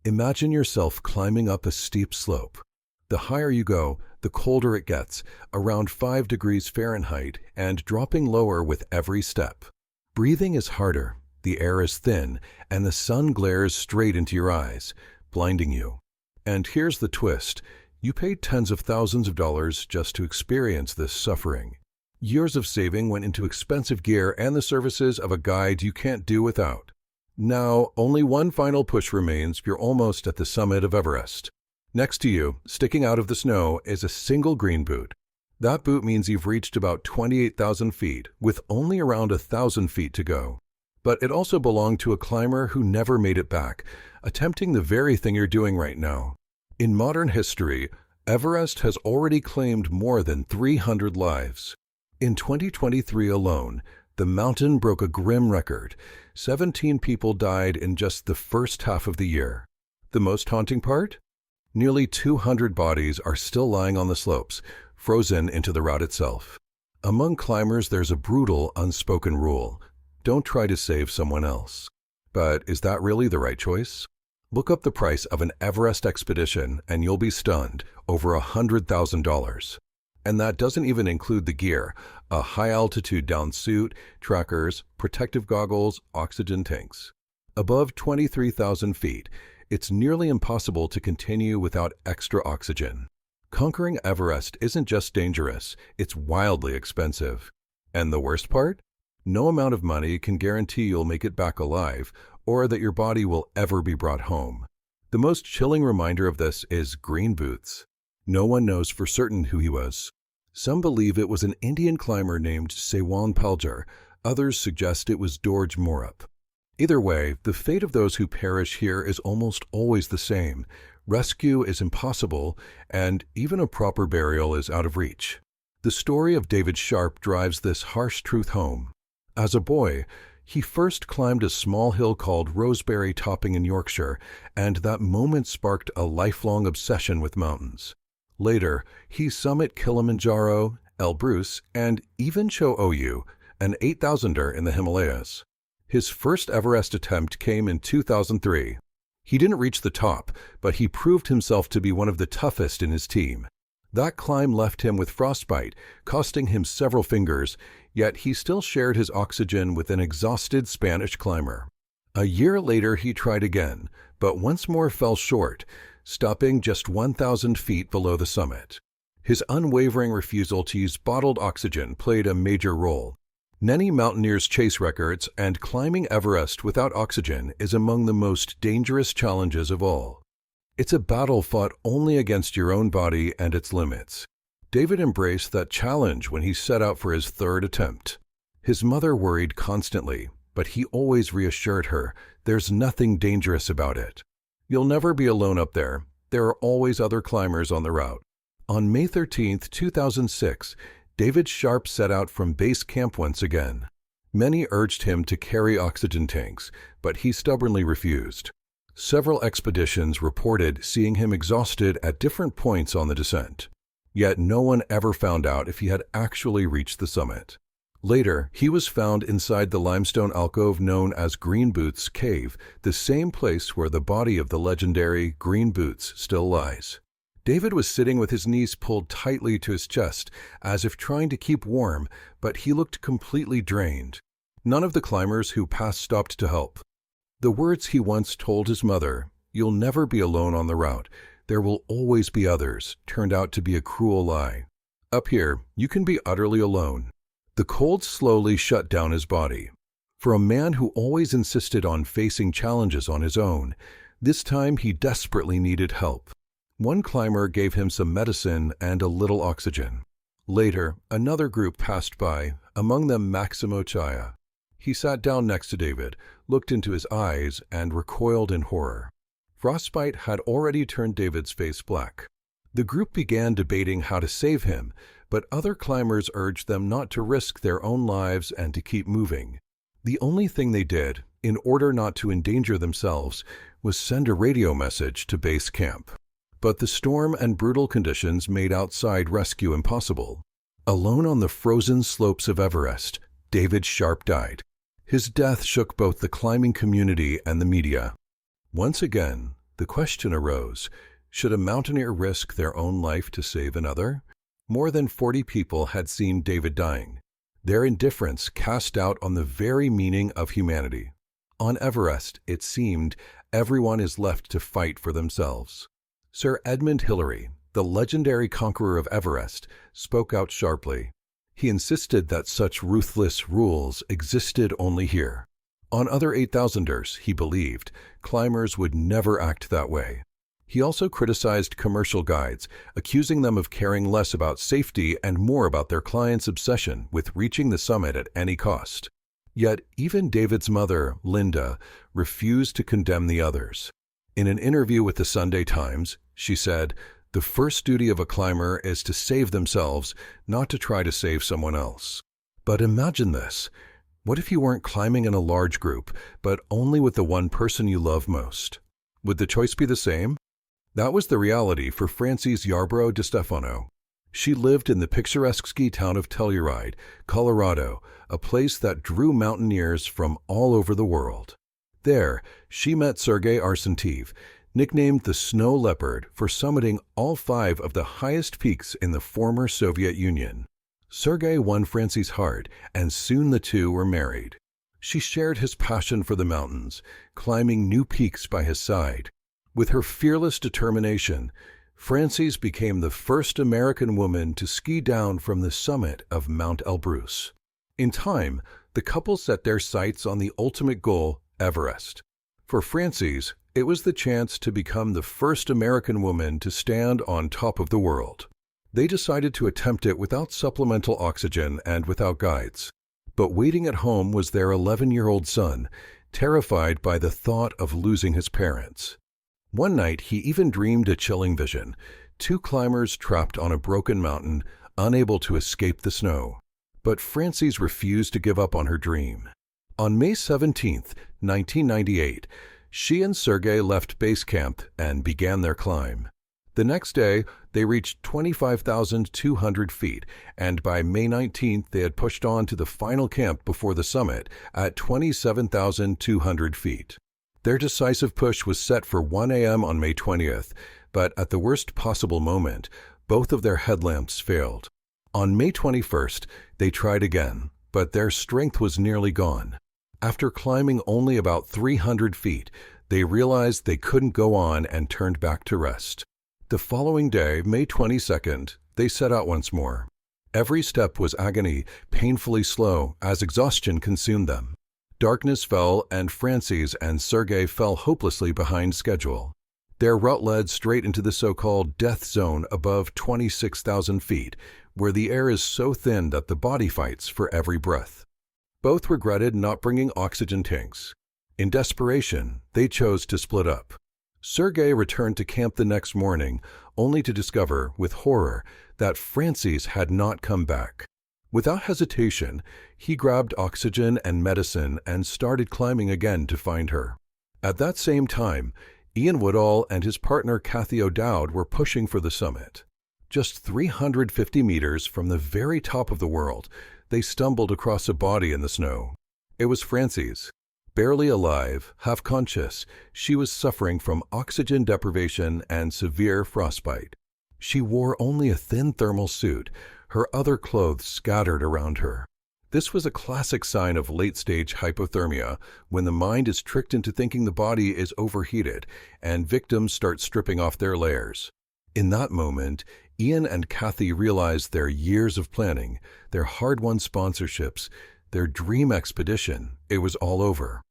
Imagine yourself climbing up a steep slope. The higher you go, the colder it gets, around 5 degrees Fahrenheit, and dropping lower with every step. Breathing is harder, the air is thin, and the sun glares straight into your eyes, blinding you. And here's the twist. You paid tens of thousands of dollars just to experience this suffering. Years of saving went into expensive gear and the services of a guide you can't do without. Now, only one final push remains. You're almost at the summit of Everest. Next to you, sticking out of the snow, is a single green boot. That boot means you've reached about 28,000 feet, with only around 1,000 feet to go. But it also belonged to a climber who never made it back, attempting the very thing you're doing right now. In modern history, Everest has already claimed more than 300 lives. In 2023 alone, the mountain broke a grim record. 17 people died in just the first half of the year. The most haunting part? Nearly 200 bodies are still lying on the slopes, frozen into the route itself. Among climbers, there's a brutal, unspoken rule. Don't try to save someone else. But is that really the right choice? Look up the price of an Everest expedition and you'll be stunned. Over $100,000. And that doesn't even include the gear: a high-altitude down suit, trackers, protective goggles, oxygen tanks. Above 23,000 feet, it's nearly impossible to continue without extra oxygen. Conquering Everest isn't just dangerous, it's wildly expensive. And the worst part? No amount of money can guarantee you'll make it back alive, or that your body will ever be brought home. The most chilling reminder of this is Green Boots. No one knows for certain who he was. Some believe it was an Indian climber named Sewan Paljar. Others suggest it was George Mallory. Either way, the fate of those who perish here is almost always the same. Rescue is impossible, and even a proper burial is out of reach. The story of David Sharp drives this harsh truth home. As a boy, he first climbed a small hill called Roseberry Topping in Yorkshire, and that moment sparked a lifelong obsession with mountains. Later, he summited Kilimanjaro, Elbrus, and even Cho Oyu, an 8,000er in the Himalayas. His first Everest attempt came in 2003. He didn't reach the top, but he proved himself to be one of the toughest in his team. That climb left him with frostbite, costing him several fingers, yet he still shared his oxygen with an exhausted Spanish climber. A year later he tried again, but once more fell short, stopping just 1,000 feet below the summit. His unwavering refusal to use bottled oxygen played a major role. Many mountaineers chase records, and climbing Everest without oxygen is among the most dangerous challenges of all. It's a battle fought only against your own body and its limits. David embraced that challenge when he set out for his third attempt. His mother worried constantly, but he always reassured her, there's nothing dangerous about it. You'll never be alone up there. There are always other climbers on the route. On May 13, 2006, David Sharp set out from base camp once again. Many urged him to carry oxygen tanks, but he stubbornly refused. Several expeditions reported seeing him exhausted at different points on the descent. Yet no one ever found out if he had actually reached the summit. Later, he was found inside the limestone alcove known as Green Boots Cave, the same place where the body of the legendary Green Boots still lies. David was sitting with his knees pulled tightly to his chest, as if trying to keep warm, but he looked completely drained. None of the climbers who passed stopped to help. The words he once told his mother, "You'll never be alone on the route. There will always be others," turned out to be a cruel lie. Up here, you can be utterly alone. The cold slowly shut down his body. For a man who always insisted on facing challenges on his own, this time he desperately needed help. One climber gave him some medicine and a little oxygen. Later, another group passed by, among them Maximo Chaya. He sat down next to David, looked into his eyes, and recoiled in horror. Frostbite had already turned David's face black. The group began debating how to save him, but other climbers urged them not to risk their own lives and to keep moving. The only thing they did, in order not to endanger themselves, was send a radio message to base camp. But the storm and brutal conditions made outside rescue impossible. Alone on the frozen slopes of Everest, David Sharp died. His death shook both the climbing community and the media. Once again, The question arose, should a mountaineer risk their own life to save another? More than 40 people had seen David dying. Their indifference cast doubt on the very meaning of humanity. On Everest, it seemed, everyone is left to fight for themselves. Sir Edmund Hillary, the legendary conqueror of Everest, spoke out sharply. He insisted that such ruthless rules existed only here. On other 8,000ers, he believed, climbers would never act that way. He also criticized commercial guides, accusing them of caring less about safety and more about their clients' obsession with reaching the summit at any cost. Yet even David's mother, Linda, refused to condemn the others. In an interview with the Sunday Times, she said, "The first duty of a climber is to save themselves, not to try to save someone else." But imagine this. What if you weren't climbing in a large group, but only with the one person you love most? Would the choice be the same? That was the reality for Francys Yarborough de Stefano. She lived in the picturesque ski town of Telluride, Colorado, a place that drew mountaineers from all over the world. There, she met Sergei Arsentiev, nicknamed the Snow Leopard for summiting all 5 of the highest peaks in the former Soviet Union. Sergei won Francys' heart, and soon the two were married. She shared his passion for the mountains, climbing new peaks by his side. With her fearless determination, Francys became the first American woman to ski down from the summit of Mount Elbrus. In time, the couple set their sights on the ultimate goal, Everest. For Francys, it was the chance to become the first American woman to stand on top of the world. They decided to attempt it without supplemental oxygen and without guides. But waiting at home was their 11-year-old son, terrified by the thought of losing his parents. One night, he even dreamed a chilling vision: 2 climbers trapped on a broken mountain, unable to escape the snow. But Francys refused to give up on her dream. On May 17, 1998, she and Sergei left base camp and began their climb. The next day, they reached 25,200 feet, and by May 19th, they had pushed on to the final camp before the summit at 27,200 feet. Their decisive push was set for 1 a.m. on May 20th, but at the worst possible moment, both of their headlamps failed. On May 21st, they tried again, but their strength was nearly gone. After climbing only about 300 feet, they realized they couldn't go on and turned back to rest. The following day, May 22nd, they set out once more. Every step was agony, painfully slow, as exhaustion consumed them. Darkness fell, and Francys and Sergei fell hopelessly behind schedule. Their route led straight into the so-called death zone above 26,000 feet, where the air is so thin that the body fights for every breath. Both regretted not bringing oxygen tanks. In desperation, they chose to split up. Sergei returned to camp the next morning, only to discover, with horror, that Francys had not come back. Without hesitation, he grabbed oxygen and medicine and started climbing again to find her. At that same time, Ian Woodall and his partner Kathy O'Dowd were pushing for the summit. Just 350 meters from the very top of the world, they stumbled across a body in the snow. It was Francys. Barely alive, half conscious, she was suffering from oxygen deprivation and severe frostbite. She wore only a thin thermal suit, her other clothes scattered around her. This was a classic sign of late-stage hypothermia, when the mind is tricked into thinking the body is overheated and victims start stripping off their layers. In that moment, Ian and Kathy realized their years of planning, their hard-won sponsorships, their dream expedition, it was all over.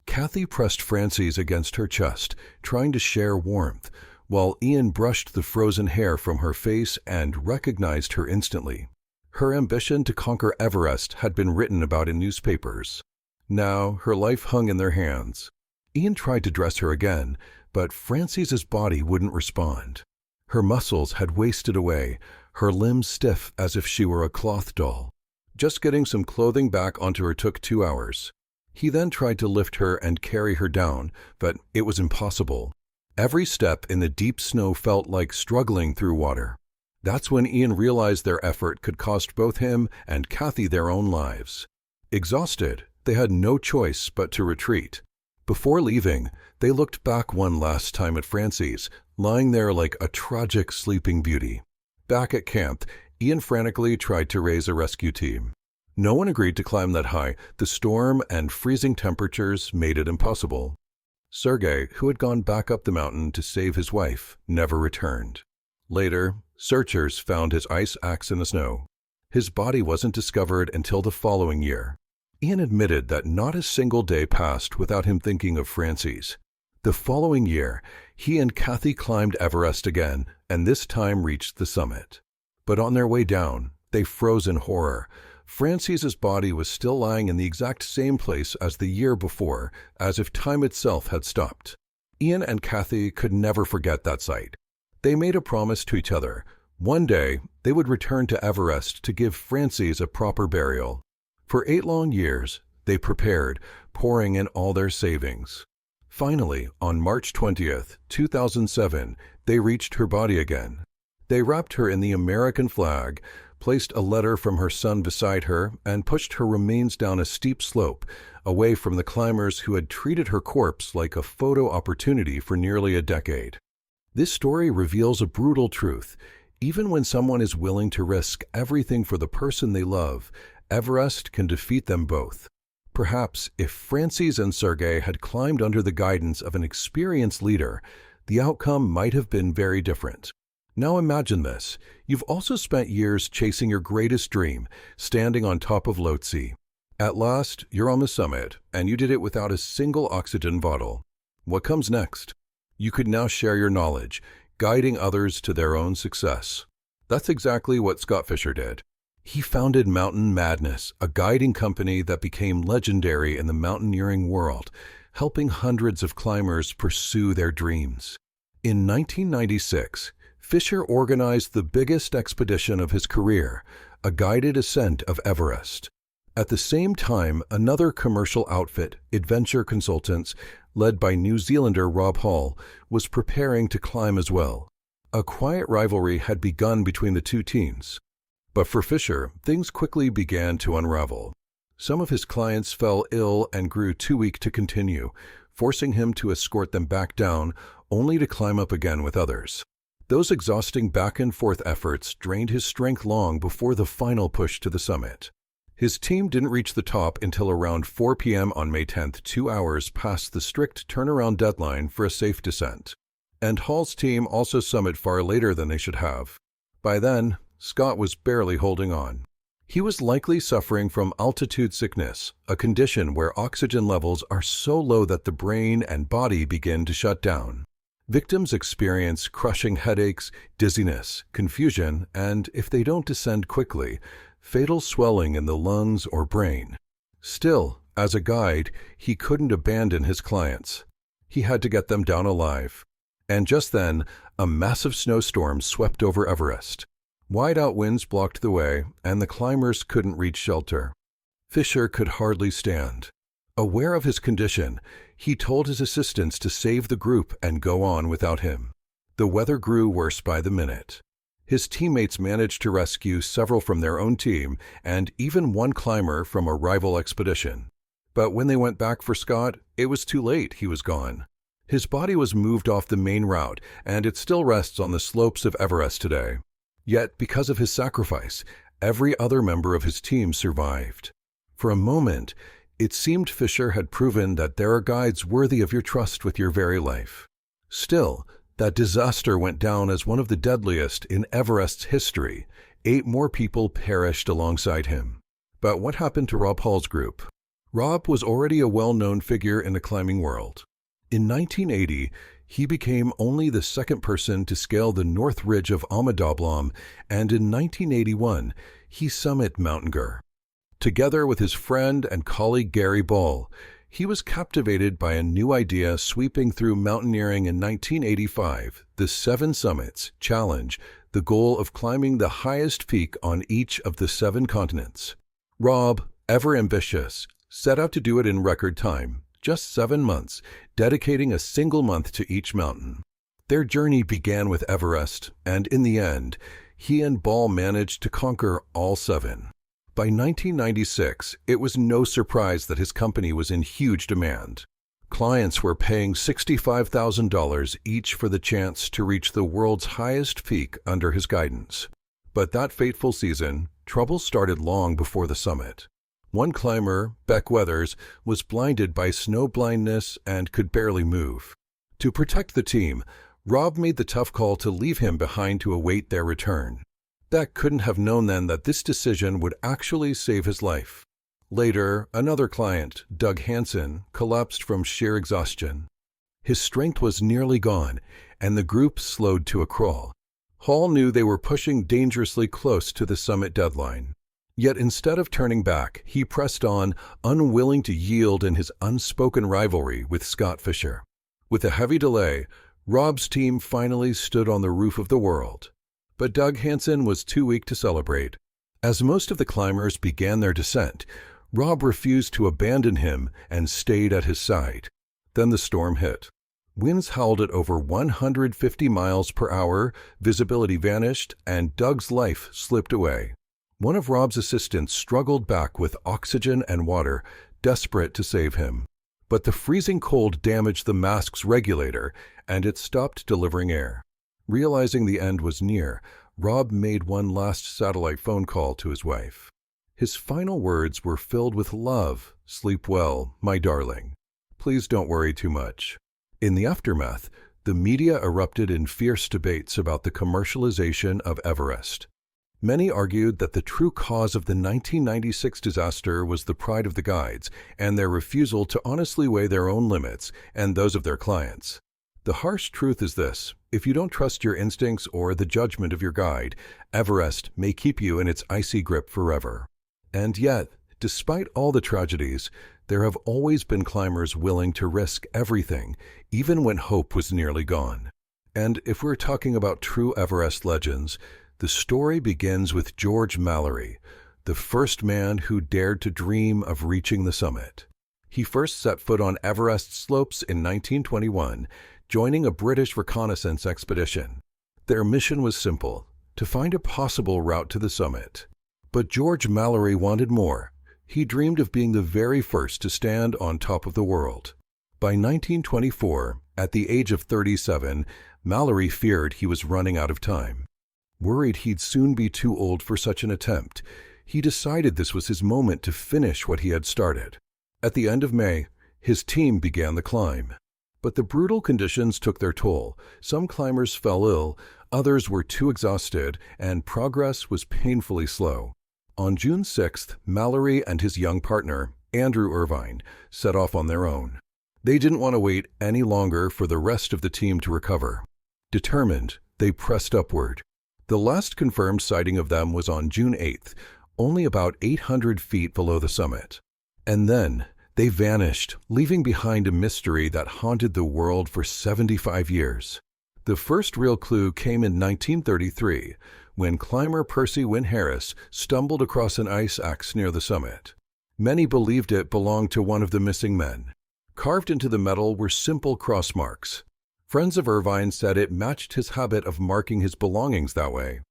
Kathy pressed Francys against her chest, trying to share warmth, while Ian brushed the frozen hair from her face and recognized her instantly. Her ambition to conquer Everest had been written about in newspapers. Now her life hung in their hands. Ian tried to dress her again, but Francys' body wouldn't respond. Her muscles had wasted away, her limbs stiff as if she were a cloth doll. Just getting some clothing back onto her took 2 hours. He then tried to lift her and carry her down, but it was impossible. Every step in the deep snow felt like struggling through water. That's when Ian realized their effort could cost both him and Kathy their own lives. Exhausted, they had no choice but to retreat. Before leaving, they looked back one last time at Francys, lying there like a tragic sleeping beauty. Back at camp, Ian frantically tried to raise a rescue team. No one agreed to climb that high. The storm and freezing temperatures made it impossible. Sergei, who had gone back up the mountain to save his wife, never returned. Later, searchers found his ice axe in the snow. His body wasn't discovered until the following year. Ian admitted that not a single day passed without him thinking of Francys. The following year, he and Kathy climbed Everest again, and this time reached the summit. But on their way down, they froze in horror. Francys's body was still lying in the exact same place as the year before, as if time itself had stopped. Ian and Kathy could never forget that sight. They made a promise to each other. One day, they would return to Everest to give Francys a proper burial. For 8 long years, they prepared, pouring in all their savings. Finally, on March 20th, 2007, they reached her body again. They wrapped her in the American flag, placed a letter from her son beside her, and pushed her remains down a steep slope, away from the climbers who had treated her corpse like a photo opportunity for nearly a decade. This story reveals a brutal truth. Even when someone is willing to risk everything for the person they love, Everest can defeat them both. Perhaps if Francys and Sergei had climbed under the guidance of an experienced leader, the outcome might have been very different. Now imagine this. You've also spent years chasing your greatest dream, standing on top of Lhotse. At last, you're on the summit, and you did it without a single oxygen bottle. What comes next? You could now share your knowledge, guiding others to their own success. That's exactly what Scott Fischer did. He founded Mountain Madness, a guiding company that became legendary in the mountaineering world, helping hundreds of climbers pursue their dreams. In 1996, Fischer organized the biggest expedition of his career, a guided ascent of Everest. At the same time, another commercial outfit, Adventure Consultants, led by New Zealander Rob Hall, was preparing to climb as well. A quiet rivalry had begun between the two teams. But for Fischer, things quickly began to unravel. Some of his clients fell ill and grew too weak to continue, forcing him to escort them back down, only to climb up again with others. Those exhausting back-and-forth efforts drained his strength long before the final push to the summit. His team didn't reach the top until around 4 p.m. on May 10th, 2 hours past the strict turnaround deadline for a safe descent. And Hall's team also summited far later than they should have. By then, Scott was barely holding on. He was likely suffering from altitude sickness, a condition where oxygen levels are so low that the brain and body begin to shut down. Victims experience crushing headaches, dizziness, confusion, and, if they don't descend quickly, fatal swelling in the lungs or brain. Still, as a guide, he couldn't abandon his clients. He had to get them down alive. And just then, a massive snowstorm swept over Everest. Wide-out winds blocked the way, and the climbers couldn't reach shelter. Fischer could hardly stand. Aware of his condition, he told his assistants to save the group and go on without him. The weather grew worse by the minute. His teammates managed to rescue several from their own team and even one climber from a rival expedition. But when they went back for Scott, it was too late. He was gone. His body was moved off the main route, and it still rests on the slopes of Everest today. Yet, because of his sacrifice, every other member of his team survived. For a moment, it seemed Fischer had proven that there are guides worthy of your trust with your very life. Still, that disaster went down as one of the deadliest in Everest's history. 8 more people perished alongside him. But what happened to Rob Hall's group? Rob was already a well-known figure in the climbing world. In 1980, he became only the second person to scale the North Ridge of Amadablam, and in 1981, he summited Mount Gur. Together with his friend and colleague Gary Ball, he was captivated by a new idea sweeping through mountaineering in 1985, the 7 Summits Challenge, the goal of climbing the highest peak on each of the 7 continents. Rob, ever ambitious, set out to do it in record time, just 7 months, dedicating a single month to each mountain. Their journey began with Everest, and in the end, he and Ball managed to conquer all 7. By 1996, it was no surprise that his company was in huge demand. Clients were paying $65,000 each for the chance to reach the world's highest peak under his guidance. But that fateful season, trouble started long before the summit. One climber, Beck Weathers, was blinded by snow blindness and could barely move. To protect the team, Rob made the tough call to leave him behind to await their return. Beck couldn't have known then that this decision would actually save his life. Later, another client, Doug Hansen, collapsed from sheer exhaustion. His strength was nearly gone, and the group slowed to a crawl. Hall knew they were pushing dangerously close to the summit deadline. Yet instead of turning back, he pressed on, unwilling to yield in his unspoken rivalry with Scott Fischer. With a heavy delay, Rob's team finally stood on the roof of the world. But Doug Hansen was too weak to celebrate. As most of the climbers began their descent, Rob refused to abandon him and stayed at his side. Then the storm hit. Winds howled at over 150 miles per hour, visibility vanished, and Doug's life slipped away. One of Rob's assistants struggled back with oxygen and water, desperate to save him. But the freezing cold damaged the mask's regulator, and it stopped delivering air. Realizing the end was near, Rob made one last satellite phone call to his wife. His final words were filled with love. "Sleep well, my darling. Please don't worry too much." In the aftermath, the media erupted in fierce debates about the commercialization of Everest. Many argued that the true cause of the 1996 disaster was the pride of the guides and their refusal to honestly weigh their own limits and those of their clients. The harsh truth is this: if you don't trust your instincts or the judgment of your guide, Everest may keep you in its icy grip forever. And yet, despite all the tragedies, there have always been climbers willing to risk everything, even when hope was nearly gone. And if we're talking about true Everest legends, the story begins with George Mallory, the first man who dared to dream of reaching the summit. He first set foot on Everest's slopes in 1921, joining a British reconnaissance expedition. Their mission was simple: to find a possible route to the summit. But George Mallory wanted more. He dreamed of being the very first to stand on top of the world. By 1924, at the age of 37, Mallory feared he was running out of time. Worried he'd soon be too old for such an attempt, he decided this was his moment to finish what he had started. At the end of May, his team began the climb. But the brutal conditions took their toll. Some climbers fell ill, others were too exhausted, and progress was painfully slow. On June 6th, Mallory and his young partner, Andrew Irvine, set off on their own. They didn't want to wait any longer for the rest of the team to recover. Determined, they pressed upward. The last confirmed sighting of them was on June 8th, only about 800 feet below the summit. And then they vanished, leaving behind a mystery that haunted the world for 75 years. The first real clue came in 1933, when climber Percy Wynne Harris stumbled across an ice axe near the summit. Many believed it belonged to one of the missing men. Carved into the metal were simple cross marks. Friends of Irvine said it matched his habit of marking his belongings that way.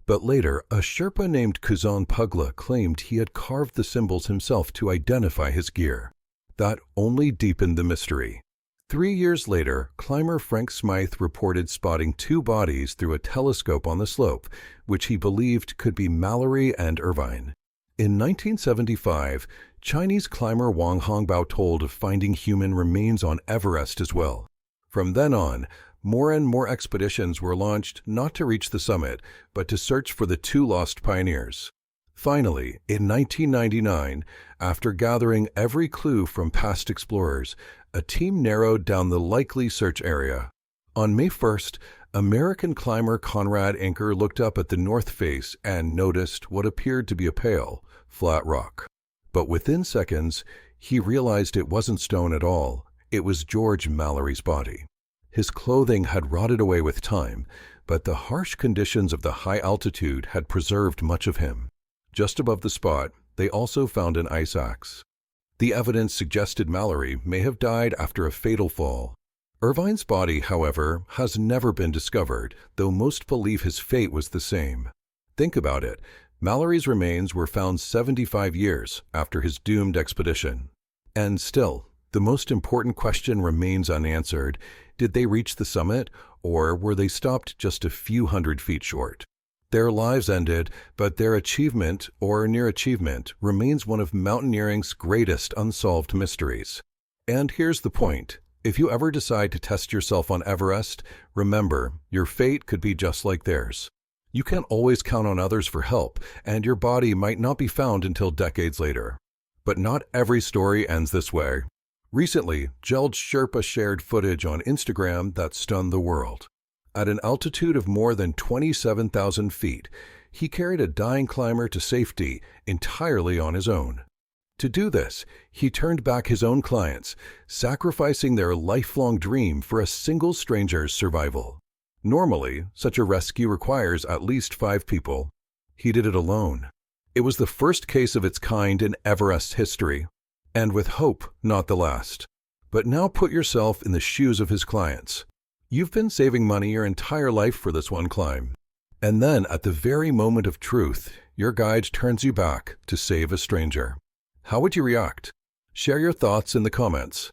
But later, a Sherpa named Kuzan Pugla claimed he had carved the symbols himself to identify his gear. That only deepened the mystery. 3 years later, climber Frank Smythe reported spotting two bodies through a telescope on the slope, which he believed could be Mallory and Irvine. In 1975, Chinese climber Wang Hongbao told of finding human remains on Everest as well. From then on, more and more expeditions were launched not to reach the summit, but to search for the two lost pioneers. Finally, in 1999, after gathering every clue from past explorers, a team narrowed down the likely search area. On May 1st, American climber Conrad Anker looked up at the north face and noticed what appeared to be a pale, flat rock. But within seconds, he realized it wasn't stone at all. It was George Mallory's body. His clothing had rotted away with time, but the harsh conditions of the high altitude had preserved much of him. Just above the spot, they also found an ice axe. The evidence suggested Mallory may have died after a fatal fall. Irvine's body, however, has never been discovered, though most believe his fate was the same. Think about it. Mallory's remains were found 75 years after his doomed expedition. And still, The most important question remains unanswered. Did they reach the summit, or were they stopped just a few hundred feet short? Their lives ended, but their achievement, or near achievement, remains one of mountaineering's greatest unsolved mysteries. And here's the point. If you ever decide to test yourself on Everest, remember, your fate could be just like theirs. You can't always count on others for help, and your body might not be found until decades later. But not every story ends this way. Recently, Gelje Sherpa shared footage on Instagram that stunned the world. At an altitude of more than 27,000 feet, he carried a dying climber to safety entirely on his own. To do this, he turned back his own clients, sacrificing their lifelong dream for a single stranger's survival. Normally, such a rescue requires at least 5 people. He did it alone. It was the first case of its kind in Everest's history, and with hope, not the last. But now put yourself in the shoes of his clients. You've been saving money your entire life for this one climb. And then, at the very moment of truth, your guide turns you back to save a stranger. How would you react? Share your thoughts in the comments.